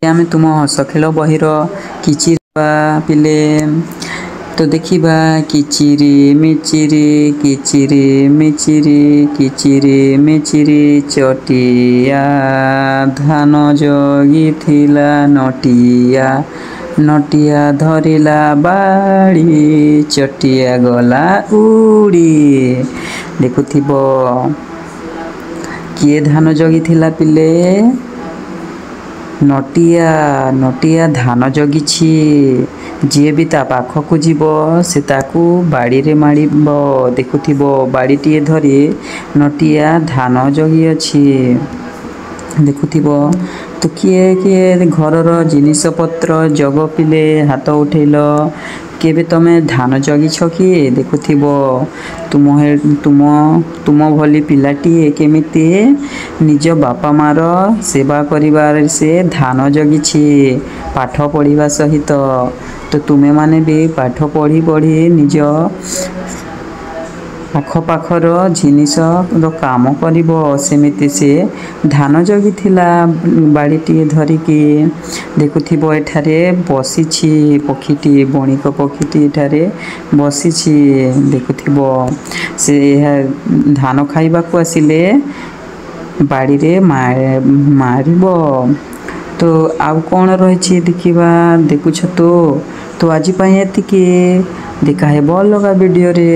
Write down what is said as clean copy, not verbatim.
आमे तुम हस खेल बहिर किचि पिले तो देखिबा किचिरी मिचिरी चटिया धान जगी थिला नटिया धरिला बाड़ी चटिया गला उड़ी। देखुथिबो किए धान जगी थिला पिले नटिया धान जगिछि। जे भी ता पाखकु जीवो से ताकू बाड़ी रे मारिब। देखुथिबो बाड़ीटीए धरी नटिया धान जगी अछि। देखुथिबो तो किए घरर जिनिस पत्र जग पिले हाथ उठेल केबे तमे धान जगिछ कि? देखुथिबो तुम भली पिलाटीए केमिति निज बापा मार सेवा करिवार से धान जगिछि पाठ पढ़िबा सहित। तो तुमे माने भी पाठ पढ़ी निज आखपाखर जिनिस काम करिबो। सेमिति से धान जगी थिला बाड़ीटीए धरिकी। देखुथिबो एठारे बसिछि पक्षीटी बणिक पक्षीटी एठारे बसिछि। देखुथिबो से धान खाइबाकू आसिले बाड़ी रे मारिबो। तो आउ कौन रही देखा देखुछ तो आज एतिकी देखा हे अलग वीडियो रे।